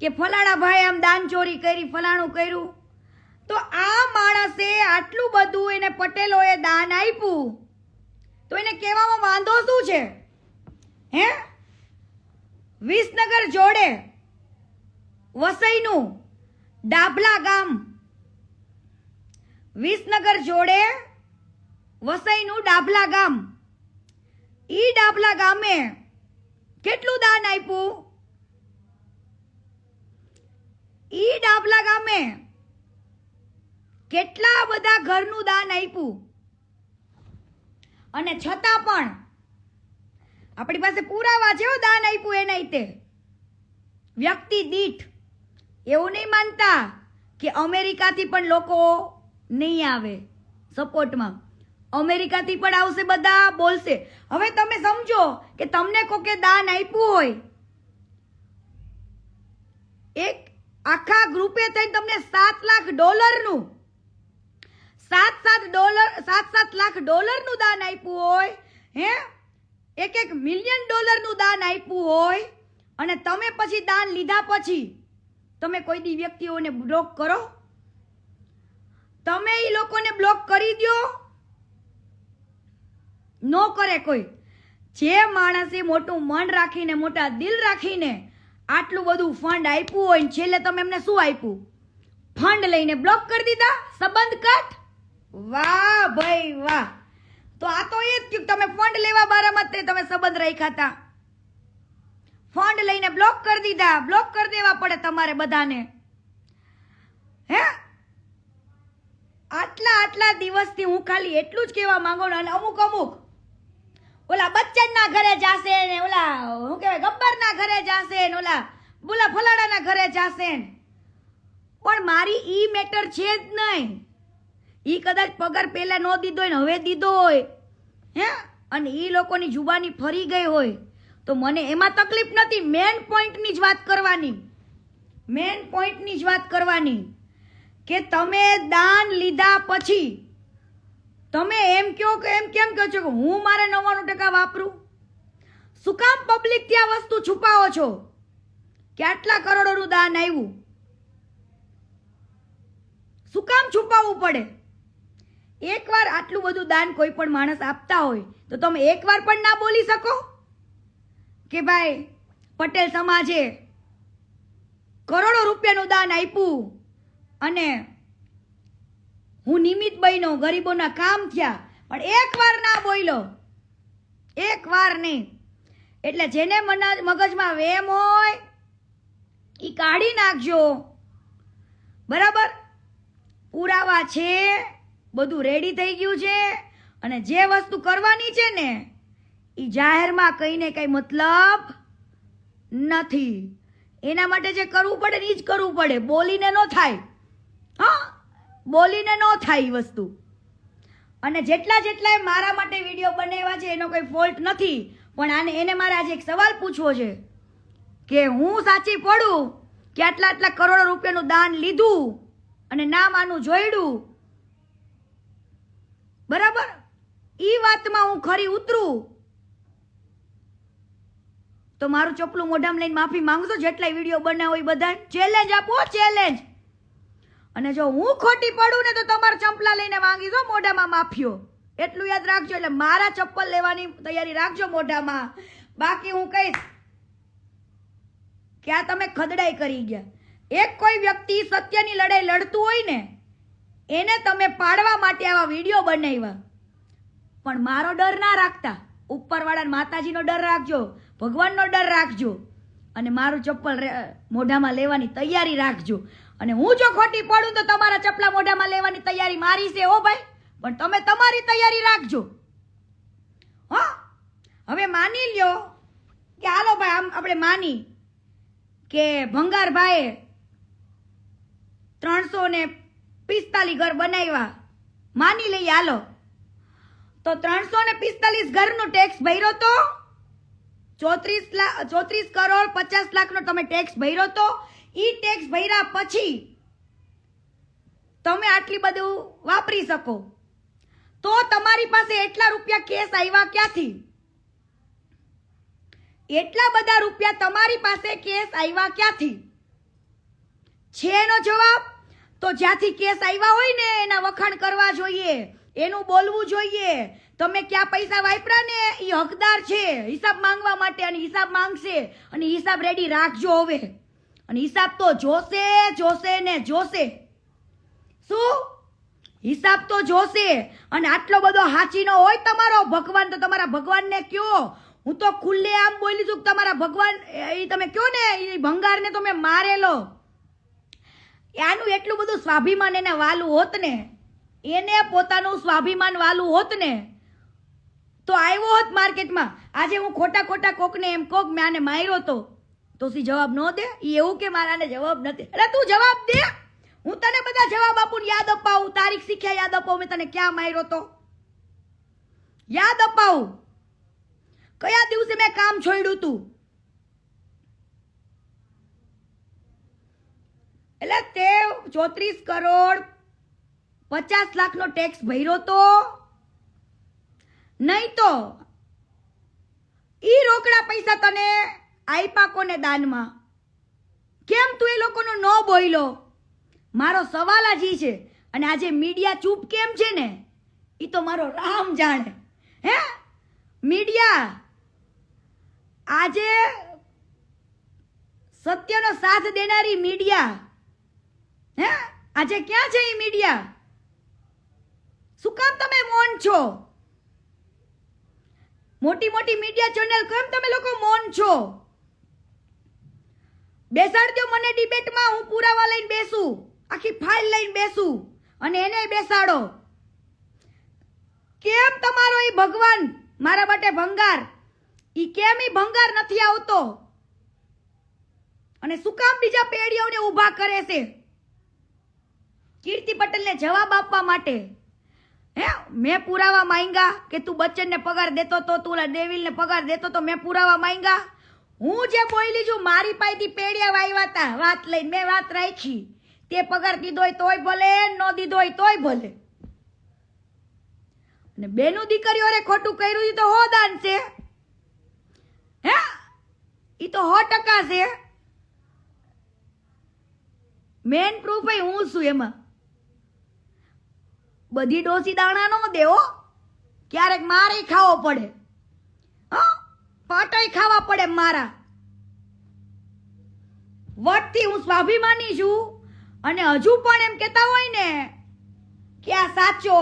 કે ફલાણા ભાઈ આમ દાન ચોરી કરી, ફલાણું કર્યું, તો આ માણસે આટલું બધું એને પટેલોએ દાન આપ્યું, તો એને કહેવામાં વાંધો શું છે? હે, વિસનગર જોડે વસઈનું ડાભલા ગામ, વિસનગર જોડે વસઈનું ડાભલા ગામ, ઈ ડાભલા ગામે કેટલું દાન આપ્યું? ઈ ડાભલા ગામે કેટલા બધા ઘરનું દાન આપ્યું, અને છતાં પણ આપણી પાસે પુરાવા છે દાન આપ્યું એના રીતે વ્યક્તિ દીઠ. એવું નહીં માનતા કે અમેરિકાથી પણ લોકો નહીં આવે સપોર્ટમાં, અમેરિકાથી પણ આવશે, બધા બોલશે. હવે તમે સમજો કે તમને કોકે દાન આપ્યું હોય, એક આખા ગ્રુપે થઈને તમને $7 લાખ નું, $7 લાખ નું દાન આપ્યું હોય, હે, $1 મિલિયન નું દાન આપ્યું હોય, અને તમે પછી દાન લીધા પછી તમે કોઈ દી વ્યક્તિઓને બ્લોક કરો? તમે એ લોકોને બ્લોક કરી દો? નો કરે કોઈ. જે માણસે મોટું મન રાખીને, મોટા દિલ રાખીને આટલું બધું ફંડ આપ્યું હોય, છેલ્લે તમે એમને શું આપ્યું? ફંડ લઈને બ્લોક કરી દીધા, સંબંધ કટ. વાહ ભાઈ વાહ. તો આ તો એ જ થયું, તમે ફંડ લેવા બારામાં તમે સંબંધ રાખ્યા હતા, ફંડ લઈને બ્લોક કરી દીધા. બ્લોક કરી દેવા પડે તમારે બધાને. હે, આટલા દિવસથી હું ખાલી એટલું જ કહેવા માંગુ, અને અમુક ઓલા બચ્ચનના ઘરે જાશે ને, ઓલા શું કહેવાય ગબ્બરના ઘરે જાશે ને, ઓલા ફલાડાના ઘરે જાશે, પણ મારી ઈ મેટર છે જ નહીં. ઈ કદાચ પગાર પહેલા ન દીધો હોય ને હવે દીધો હોય, હે, અને ઈ લોકોની જુબાની ફરી ગઈ હોય, તો મને એમાં તકલીફ નથી. મેન પોઈન્ટની જ વાત કરવાની, મેન પોઈન્ટની જ વાત કરવાની કે તમે દાન લીધા પછી તમે એમ કહો કે એમ કેમ કહો છો કે હું મારે 99% વાપરું? શું કામ પબ્લિક ત્યાં વસ્તુ છુપાવો છો કે આટલા કરોડોનું દાન આવ્યું? શું કામ છુપાવવું પડે? એકવાર આટલું બધું દાન કોઈ પણ માણસ આપતા હોય તો તમે એકવાર પણ ના બોલી શકો કે ભાઈ પટેલ સમાજે કરોડો રૂપિયાનું દાન આપ્યું અને હું નિમિત્ત બન્યો, ગરીબોના કામ થયા, પણ એકવાર ના બોલ્યો, એકવાર નહીં. એટલે જેને મગજમાં વેમ હોય ઈ કાઢી નાખજો, બરાબર? પુરાવા છે, બધું રેડી થઈ ગયું છે, અને જે વસ્તુ કરવાની છે ને ઈ જાહેરમાં કહીને કઈ મતલબ નથી. એના માટે જે કરવું પડે ને ઈ જ કરવું પડે, બોલીને ન થાય. હા, બોલીને ન થાય વસ્તુ. અને જેટલા મારા માટે વિડીયો બનાવ્યા છે એનો કોઈ ફોલ્ટ નથી, પણ એને મારે આજે એક સવાલ પૂછવો છે કે હું સાચી પડું કે આટલા કરોડો રૂપિયાનું દાન લીધું અને નામ આનું જોઈડું, બરાબર? ઈ વાતમાં હું ખરી ઉતરું તો મારું ચપલું મોઢામાં લઈને માફી માંગજો. જેટલા વિડીયો બનાવો એ બધા ચેલેન્જ આપો, ચેલેન્જ. અને જો હું ખોટી પડું ને તો તમારા ચંપલા લઈને માંગીશો મોઢામાં માફીઓ. એટલું યાદ રાખજો. એટલે મારા ચપ્પલ લેવાની તૈયારી રાખજો મોઢામાં. બાકી હું કહીશ કે આ તમે ખદડાઈ કરી ગયા. એક કોઈ વ્યક્તિ સત્યની લડાઈ લડતું હોય ને એને તમે પાડવા માટે આવા વિડીયો બનાવ્યા, પણ મારો ડર ના રાખતા. ઉપરવાળા માતાજીનો ડર રાખજો, ભગવાનનો ડર રાખજો, અને મારું ચપ્પલ મોઢામાં લેવાની તૈયારી રાખજો. અને હું જો ખોટી પડું તો તમારા ચપલા મોઢામાં લેવાની તૈયારી મારી છે હો ભાઈ, પણ તમે તમારી તૈયારી રાખજો. હા, હવે માની લ્યો કે હાલો ભાઈ, આમ આપણે માની કે ભંગારભાઈએ 345 ઘર બનાવ્યા, માની લઈએ હાલો, તો 345 ઘરનો ટેક્સ ભર્યો તો 34 કરોડ 50 લાખનો તમે ટેક્સ ભર્યો તો. ઈ ટેક્સ ભર્યા પછી તમે આટલી બધું વાપરી શકો તો તમારી પાસે એટલા રૂપિયા કેસ આવ્યા ક્યાંથી? એટલા બધા રૂપિયા તમારી પાસે કેસ આવ્યા ક્યાંથી? છે એનો જવાબ? તો જ્યાંથી કેસ આવ્યા હોય ને એના વખાણ કરવા જોઈએ, એનું બોલવું જોઈએ. તમે ક્યાં પૈસા વાપર્યા ને એ હકદાર છે હિસાબ માંગવા માટે, અને હિસાબ માંગશે, અને હિસાબ રેડી રાખજો હવે. અને હિસાબ તો જોશે જોશે ને જોશે. શું હિસાબ તો જોશે? અને આટલો બધો હાચીનો હોય તમારો ભગવાન તો તમારા ભગવાનને કયો. હું તો ખુલ્લે આમ બોલી છું કે તમારા ભગવાન એ તમે કયો ને એ ભંગારને તમે મારેલો. આનું એટલું બધું સ્વાભિમાન એને વાલું હોત ને, એને પોતાનું સ્વાભિમાન વાલું હોત ને તો આવ્યો હોત માર્કેટમાં. આજે હું ખોટા ખોટા કોકને એમ કોક મેં આને માર્યો તો સી જવાબ ન દે? એવું કે મારાને જવાબ નથી. એટલે તું જવાબ દે, હું તને બધા જવાબ આપું, યાદ અપાવું, તારીખ શીખ્યા યાદ અપાવું, મેં તને ક્યાં માર્યો તો યાદ અપાવું, કયા દિવસે મેં કામ છોડ્યું તું. એટલે તે 34 કરોડ 50 લાખનો ટેક્સ ભર્યો તો નહીં, તો ઈ રોકડા પૈસા તને આપ્યા કોને દાનમાં? કેમ તું એ લોકોનો ન બોલ્યો? મારો સવાલ જ ઈ છે. અને આજે મીડિયા ચૂપ કેમ છે ને ઈ તો મારો રામ જાણે. હે મીડિયા આજે સત્યનો સાથ દેનારી મીડિયા, હે આજે ક્યાં છે ઈ મીડિયા? શું કામ તમે મૌન છો? મોટી મોટી મીડિયા ચેનલ કેમ તમે લોકો મૌન છો? બેસાડજો મને ડિબેટમાં, હું પુરાવા લઈને બેસું, આખી ફાઇલ લઈને બેસું, અને એને બેસાડો. કેમ તમારો ઈ ભગવાન મારા માટે ભંગાર, ઈ કેમ ઈ ભંગાર નથી આવતો? અને શું કામ બીજા પેઢીઓને ઊભા કરે છે કીર્તિ પટેલને જવાબ આપવા માટે? હે મેં પુરાવા માંગ્યા કે તું બચ્ચનને પગાર દેતો તો, તું દેવિલને પગાર દેતો તો, મેં પુરાવા માંગ્યા? હું જે બોલી છું મારી પાસેથી પેડિયા વાવ્યા હતા વાત લઈને, મેં વાત રાખી. તે પગાર દીધો હોય તોય ભલે, ન દીધો હોય તોય ભલે. અને બેનું દીકરીઓ રે ખોટું કર્યું ઈ તો હોદાન છે. હે ઈ તો 100% છે. મેન પ્રૂફ હું છું એમાં. બધી ડોસી દાણા નો દેવો, ક્યારેક મારે ખાવો પડે, પાટાઈ ખાવા પડે મારા. વટથી હું સ્વાભિમાની છું. અને હજુ પણ એમ કહેતા હોય ને કે આ સાચો,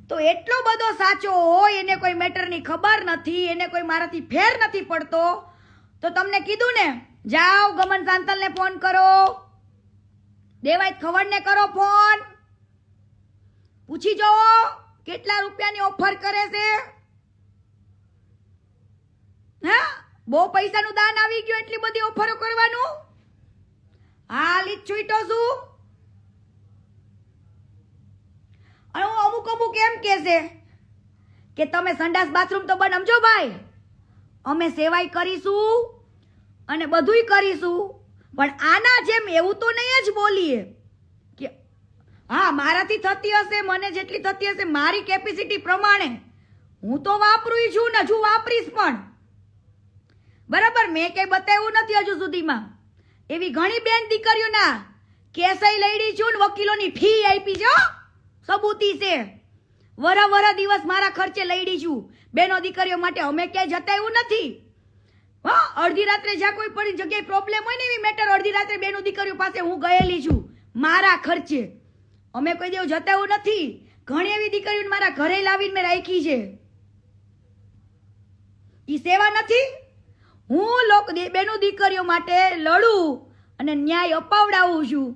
તો એટલો બધો સાચો હોય એને કોઈ મેટરની ખબર નથી, એને કોઈ મારાથી ફેર નથી પડતો. તો તમને કીધું ને, જાઓ ગમન સાંતલને ફોન કરો, દેવાય ખવડને કરો ફોન, પૂછી જુઓ કેટલા રૂપિયાની ઓફર કરે છે. હા બહુ પૈસાનું દાન આવી ગયું, એટલી બધી ઓફરો કરવાનું? હાલ ઈ છૂટો છું. અને હું અમુક એમ કહેશે કે તમે સંડાસ બાથરૂમ તો બનાવજો ભાઈ, અમે સેવાય કરીશું અને બધુંય કરીશું, પણ આના જેમ એવું તો નહીં જ બોલીએ કે હા મારાથી થતી હશે, મને જેટલી થતી હશે મારી કેપેસિટી પ્રમાણે હું તો વાપરું છું ને હજુ વાપરીશ પણ. બરાબર, મેં કઈ બતાવ્યું નથી હજુ સુધીમાં. એવી ઘણી બેન દીકરીઓના કેસય લડી છું ને વકીલોની ફી આપી છે, સબૂતી છે. વર દિવસ મારા ખર્ચે લડી છું બેનો દીકરીઓ માટે. અમે ક્યાંય જતાવ્યું નથી. હા અડધી રાત્રે જ્યાં કોઈ પણ જગ્યાએ પ્રોબ્લેમ હોય ને એવી મેટર, અડધી રાત્રે બેનો દીકરીઓ પાસે હું ગયેલી છું મારા ખર્ચે. અમે કોઈ દેવ જતાવ્યું નથી. ઘણી એવી દીકરીઓ મારા ઘરે લાવીને મેં રાખી છે. ઈ સેવા નથી? હું બેનો દીકરીઓ માટે લડું અને ન્યાય અપાવડાવું છું,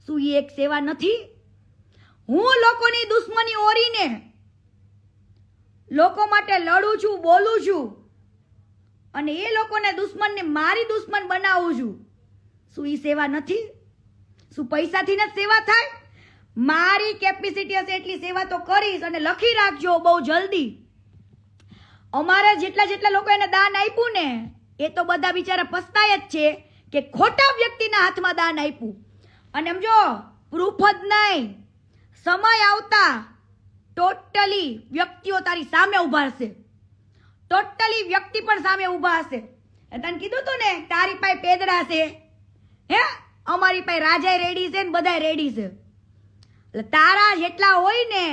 શું એ એક સેવા નથી? હું લોકોની દુશ્મની ઓરીને લોકો માટે લડું છું, બોલું છું, અને એ લોકોને દુશ્મનને મારી દુશ્મન બનાવું છું, શું એ સેવા નથી? શું પૈસાથી જ સેવા થાય? મારી કેપેસિટી હશે એટલી સેવા તો કરીશ. અને લખી રાખજો બહુ જલ્દી, અમારે જેટલા લોકો એને દાન આપ્યું ને એ તો બધા બિચારા પસ્તાય જ છે કે ખોટા વ્યક્તિના હાથમાં દાન આપ્યું. અને સમજો પ્રૂફ જ નહીં, સમય આવતા ટોટલી વ્યક્તિઓ તારી સામે ઉભા હશે, ટોટલી વ્યક્તિ પણ સામે ઉભા હશે. તને કીધું તું ને તારી પાસે પેદડા છે, હે અમારી પાસે રાજાય રેડી છે ને બધાય રેડી છે. એટલે તારા જેટલા હોય ને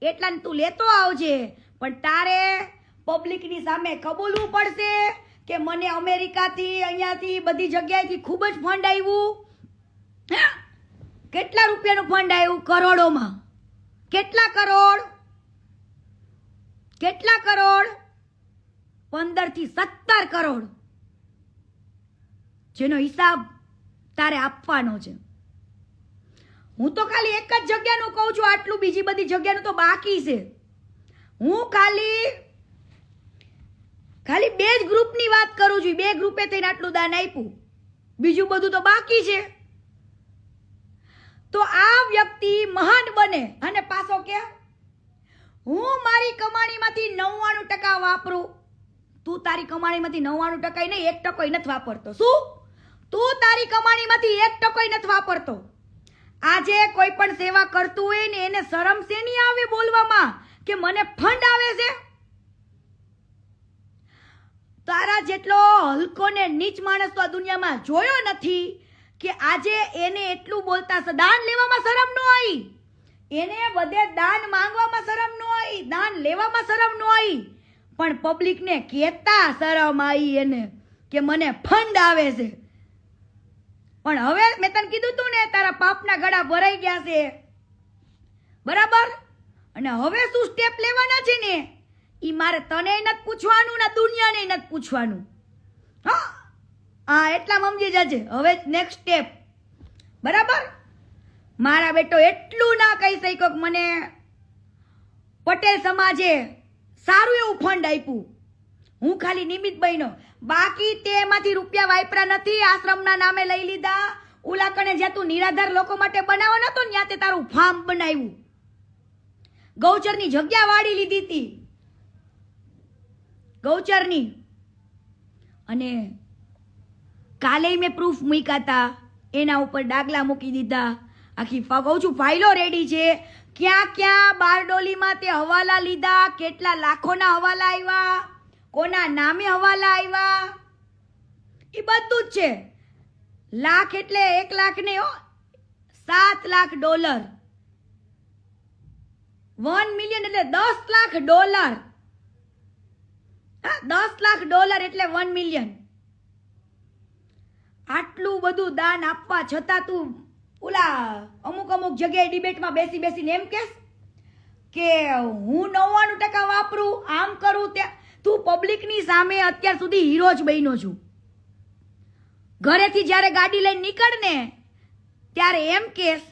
એટલાને તું લેતો આવજે, પણ તારે પબ્લિકની સામે કબૂલવું પડશે કે મને અમેરિકાથી અહીંયાથી બધી જગ્યાએથી ખૂબ જ ફંડ આવ્યું. કેટલા રૂપિયાનું ફંડ આવ્યું? કરોડોમાં. કેટલા કરોડ? 15 થી 17 કરોડ, જેનો હિસાબ તારે આપવાનો છે. હું તો ખાલી એક જ જગ્યાનું કહું છું આટલું, બીજી બધી જગ્યાનું તો બાકી છે. હું ખાલી 2 જ ગ્રુપની વાત કરું છું. 2 ગ્રુપે થઈને આટલું દાન આપ્યું, બીજું બધું તો બાકી છે. તો આ વ્યક્તિ મહાન બને અને પાછો કે હું મારી કમાણીમાંથી 99% વાપરું. તું તારી કમાણીમાંથી 99% નહીં, 1% નથી વાપરતો. શું? તું તારી કમાણીમાંથી 1% નથી વાપરતો. આજે કોઈ પણ સેવા કરતું હોય ને એને શરમ શેની આવે બોલવામાં કે મને ફંડ આવે છે? તારા જેટલો હલકો ને નીચ માણસ તો આ દુનિયામાં જોયો નથી કે આજે એને એટલું બોલતા દાન લેવામાં શરમ ન આવી, એને બધે દાન માંગવામાં શરમ ન આવી, દાન લેવામાં શરમ ન આવી, પણ પબ્લિકને કહેતા શરમ આવી એને કે મને ફંડ આવે છે. પણ હવે મેં તને કીધું તું ને તારા પાપના ગળા ભરાઈ ગયા છે, બરાબર? અને હવે શું સ્ટેપ લેવાના છે ને ઈ મારે તને નથી પૂછવાનું ને દુનિયાને નથી પૂછવાનું. હા, એટલા સમજી જજે. હવે નેક્સ્ટ સ્ટેપ, બરાબર? મારા બેટો એટલું ના કહી શક્યો કે મને પટેલ સમાજે સારું એવું ફંડ આપ્યું, હું ખાલી નિમિત્ત બન્યો. બાકી તેમાંથી રૂપિયા વાપરા નથી, આશ્રમના નામે લઈ લીધા. ઓલા કણે જ્યાં તું નિરાધાર લોકો માટે બનાવવાનો હતો ને ત્યાં તે તારું ફાર્મ બનાવ્યું, ગૌચરની જગ્યા વાળી લીધી હતી, ગૌચરની. અને કાલે મેં પ્રૂફ મૂક્યા હતા, એના ઉપર ડાગલા મૂકી દીધા. આખી કહું છું ફાઇલો રેડી છે. ક્યાં ક્યાં બારડોલીમાં તે હવાલા લીધા, કેટલા લાખોના હવાલા આવ્યા, કોના નામે હવાલા આવ્યા, એ બધું જ છે. લાખ એટલે 1 લાખ ને $7 લાખ, 1 મિલિયન એટલે $10 લાખ. $10 લાખ એટલે 1 મિલિયન. આટલું બધું દાન આપવા છતાં તું ઓલા અમુક જગ્યાએ ડિબેટમાં બેસીને એમ કહેશ કે હું 99% વાપરું, આમ કરું ત્યાં. તું પબ્લિકની સામે અત્યાર સુધી હીરો જ બન્યો છું. ઘરેથી જ્યારે ગાડી લઈને નીકળ ને ત્યારે એમ કહેશ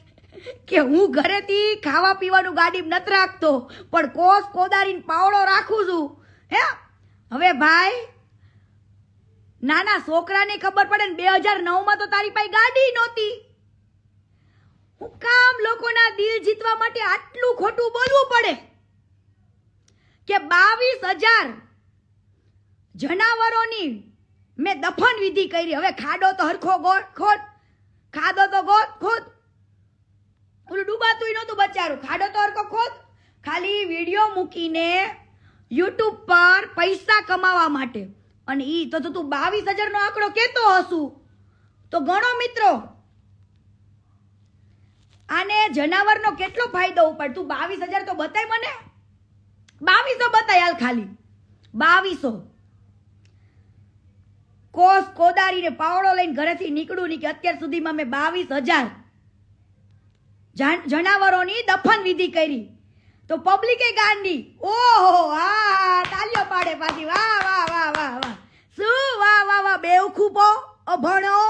કે હું ઘરેથી ખાવા પીવાનું ગાડી નથી રાખતો, પણ કોસ કોદારીને પાવડો રાખું છું. હે હવે ભાઈ, નાના છોકરાને ખબર પડે ને 2009માં તો તારી પાસે ગાડી નહોતી. હું કામ લોકોના દિલ જીતવા માટે આટલું ખોટું બોલવું પડે કે 22,000 જનાવરોની મેં દફન વિધિ કરી. હવે ખાડો તો હરખો ખોદ, ખાડો તો ખોદ. ઓલું ડૂબાતું નહોતું બચારું, ખાડો તો હરખો ખોદ. ખાલી વિડીયો મૂકીને યુટ્યુબ પર પૈસા કમાવા માટે. અને ઈ તો તું 22,000 નો આંકડો કેતો હશું તો ગણો મિત્રો, આને જનાવરનો કેટલો ફાયદો ઉપર. તું 22,000 તો બતાય મને, 2200 બતાય હાલ, ખાલી 2200. કોસ કોદારીને પાવડો લઈને ઘરેથી નીકળું નહીં કે અત્યાર સુધીમાં મેં 22,000 જનાવરોની દફન વિધિ કરી. તો પબ્લિકે ગાંડી, ઓહો હા, તાલીઓ પાડે પાછી, વાહ વાહ વાહ વાહ વાહ, શું વાહ વાહ વાહ, બેવકૂફો અભણો,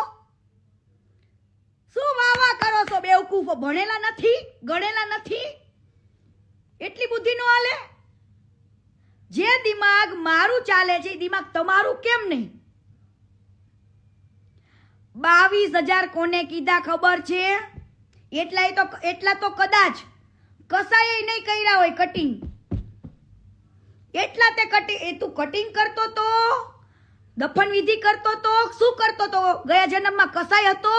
શું વાહ વાહ કરો છો બેવકૂફો, ભણેલા નથી, ગણેલા નથી, એટલી બુદ્ધિ નો હાલે. જે દિમાગ મારું ચાલે છે એ દિમાગ તમારું કેમ નહીં? 22,000 કોને કીધા ખબર છે? એટલા તો કદાચ કસાય નહીં કર્યા હોય કટિંગ, એટલા તે કટિંગ. એ તું કટિંગ કરતો તો, દફન વિધિ કરતો તો, શું કરતો તો? ગયા જન્મમાં કસાય હતો?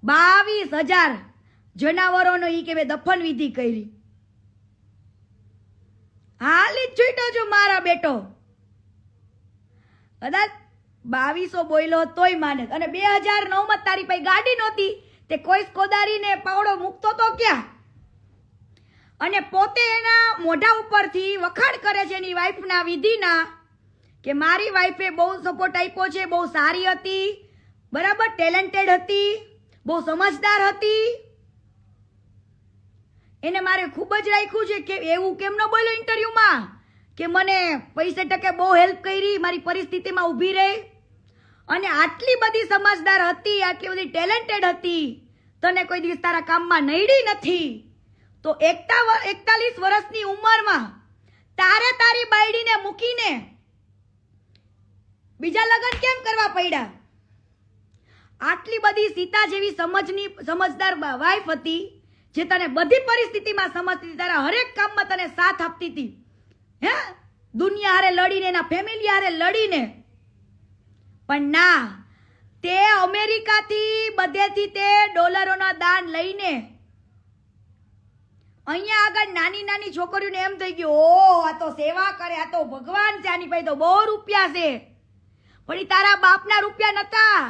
22,000 જનાવરોનો ઈ કે મેં દફન વિધિ કરી. હાલી જ છૂટો છું મારા બેટો. કદાચ 2200 બોલ્યો તોય માને. અને 2009 તારી પાસે ગાડી નહોતી, તે કોઈ કોદારીને પાવડો મૂકતો તો ક્યાં? અને પોતે એના મોઢા ઉપરથી વખાણ કરે છે એની વાઈફના વિધિના કે મારી વાઈફે બહુ સપોર્ટ આપ્યો છે, બહુ સારી હતી, બરાબર, ટેલેન્ટેડ હતી, બહુ સમજદાર હતી. એને મારે ખૂબ જ રાખ્યું છે કે એવું કેમ ન બોલ્યો ઇન્ટરવ્યુમાં કે મને પૈસે ટકે બહુ હેલ્પ કરી, મારી પરિસ્થિતિમાં ઊભી રહી. અને આટલી બધી સમજદાર હતી, આટલી બધી ટેલેન્ટેડ હતી, તને કોઈ દિવસ તારા કામમાં નડી નથી. તો 41 વર્ષની ઉંમરમાં તારે તારી બાયડીને મૂકીને બીજા લગ્ન કેમ કરવા પડ્યા? આટલી બધી સીતા જેવી સમજદાર વાઈફ હતી જે તને બધી પરિસ્થિતિમાં સમજતી હતી, તારા હરેક કામમાં તને સાથ આપતી હતી. હે, દુનિયા હારે લડીને, એના ફેમિલી હારે લડીને. પણ ના, તે અમેરિકાથી બધેથી તે ડોલરોના દાન લઈને અહીંયા આગળ નાની નાની છોકરીઓને એમ થઈ ગયું, ઓ આ તો સેવા કરે, આ તો ભગવાન છે, આની પાસે તો બહુ રૂપિયા છે. પણ એ તારા બાપના રૂપિયા નતા.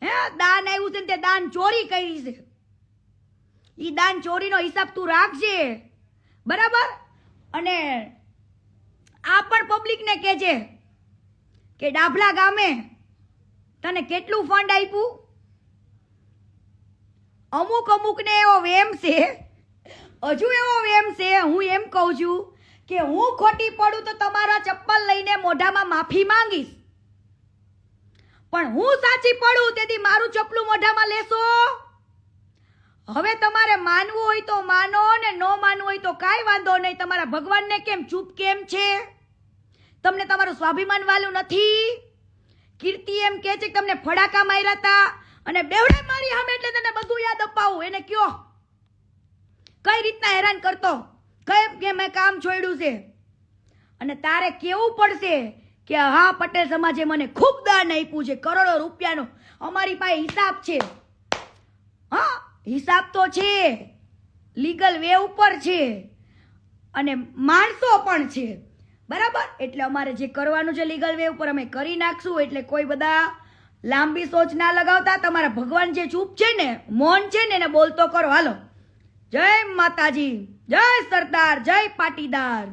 હે, દાન આવ્યું છે ને તે દાન ચોરી કરી છે. ઈ દાન ચોરીનો હિસાબ તું રાખજે, બરાબર. અને આ પણ પબ્લિકને કહેજે કે ડાભલા ગામે તને કેટલું ફંડ આપ્યું. અમુકને એવો વેમ છે, હજુ એવો વેમ છે. હું એમ કહું છું કે હું ખોટી પડું તો તમારા ચપ્પલ લઈને મોઢામાં માફી માંગીશ, પણ હું સાચી પડું તેથી મારું ચપ્પલું મોઢામાં લેશો. હવે તમારે માનવું હોય તો માનો, ને ન માનવું હોય તો કાંઈ વાંધો નહીં. તમારા ભગવાનને કેમ ચૂપ કેમ છે? તમને તમારું સ્વાભિમાન વાલું નથી? કીર્તિ એમ કહે છે કે તમને ફડાકા માર્યા હતા અને બેવડે મારી સામે એટલે તને બધું યાદ અપાવું. એને કયો કઈ રીતના હેરાન કરતો, કઈ કે મેં કામ છોડ્યું છે. અને તારે કેવું પડશે કે હા, પટેલ સમાજે મને ખૂબ દાન આપ્યું છે, કરોડો રૂપિયાનો. અમારી પાસે હિસાબ છે. હા, હિસાબ તો છે, લીગલ વે ઉપર છે, અને માણસો પણ છે, બરાબર. એટલે અમારે જે કરવાનું છે લીગલ વે ઉપર અમે કરી નાખશું. એટલે કોઈ બધા લાંબી સોચ ના લગાવતા. તમારા ભગવાન જે ચૂપ છે ને, મૌન છે ને, એને બોલતો કરો. હાલો, જય માતાજી, જય સરદાર, જય પાટીદાર.